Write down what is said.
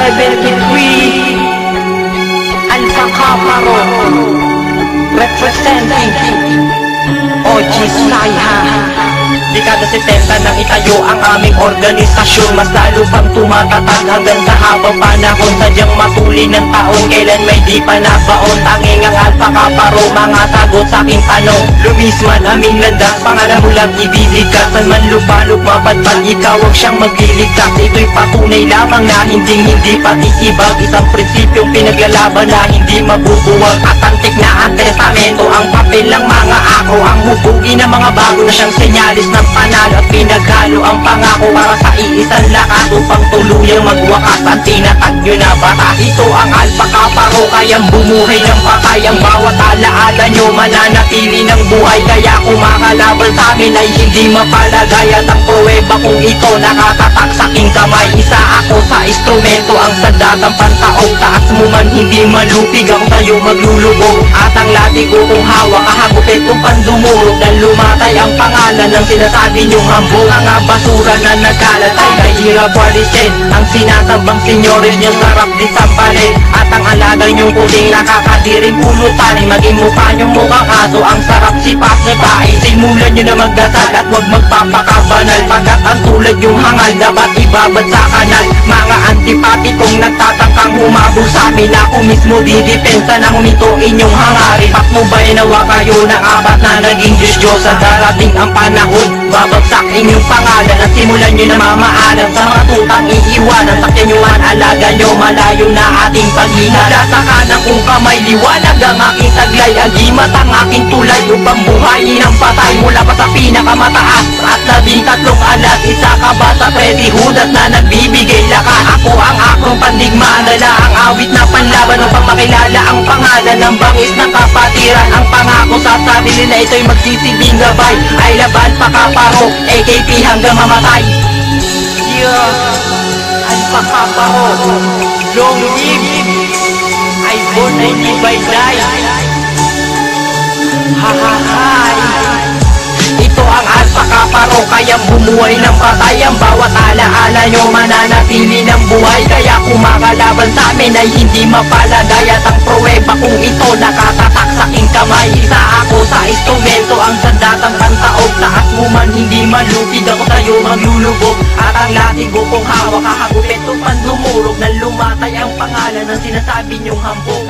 73 Alpha Kaparo representing OG Saiha. Dekada 70 nang itayo ang aming organisasyon, mas lalo pang tumatatag hanggang sa habang panahon. Sadyang matuli ng taon, kailan may di pa nabaon. Tanging ang Alpha Kaparo, mga sagot sa aking tanong. Lumisman aming landas, pangalan mo lang ibiligkas. San man lupalop mapadpad, ikaw ang siyang magliligtas. Ito'y patunay lamang na hindi patitibag. Isang prinsipyong pinaglalaban na hindi mabubuwag. At antik na ang testamento, ang papel ng mga ako. Ang hubugi ng mga bago na siyang senyalis ng panalo. At pinaghalo ang pangako para sa iisang lakas, upang tuluyang magwakas ang tinatag nyo na batas. Ito ang Alpha Kaparo, kayang bumuhay ng patay. Ang bawat alaala nyo mananatili ng buhay. Kaya kumakalaban sa amin ay hindi mapalagay. At ang pruweba kung ito nakatatak sa aking kamay. Isa ako sa instrumento, ang sandatang pantaog. Taas mo man hindi malupig, ako tayo maglulubog. At ang lati ko kung hawak, kahagupit kong pandumurog. Dan lumatay ang pangalan ng sinasabi nyong hambog. Mga basura na nagkalat ay mahirap walisin. Ang sinasambang senyores nyo sarap di sampalin. At ang alaga nyong puting nakakadiring pulutan, maging mukha nyong mukhang aso, ang sarap sipas na tae. Simulan nyo na magdasal at huwag magpapakabanal, pagkat ang tulad yung hangal dapat ibabad sa kanal. Mga antipatikong nagtatangkang humabol sa amin, ako mismo didepensa na humito inyong hangarin. Pak mo ba'y nawa kayo ng apat na naging Diyos-Diyos? Sa darating ang panahon, babagsak inyong pangalan at simulan nyo na mamaalam sa mga tutang iiwanan. Sakyan nyo ang alaga nyo, malayo na ating paghina. Sa kanang kong kamay, liwanag ang aking taglay. Agimat ang aking tulay upang buhayin ang patay mula pa sa pinakamataas. At 13 alas, isa ka ba sa Freddy Judas na nagbibigay lakas? Ako ang akong pandigma, dala ang awit na panlaban upang makilala ang pangalan ng bangis ng kapatiran. Ang pangako sa sarili na ito'y magsisilbing gabay. Ay laban pa Kaparo, AKP hanggang mamatay. Alpha Kaparo, long live, ay born ay di bayday. Hahahay. Ito ang Alpha Kaparo, kayang bumuhay ng patay. Ang bawat alaala nyo mananatili ng buhay. Kaya kumakalaban sa amin ay hindi mapalagay. At ang pruweba kung ito nakatatak sa aking kamay. Isa ako sa instrumento, ang sandatang pantaog. Taas mo man hindi malupig, ako tayo maglulubog. At ang latigo kong hawak, kahagupit upang dumurog. Na lumatay ang pangalan ng sinasabi nyong hambog.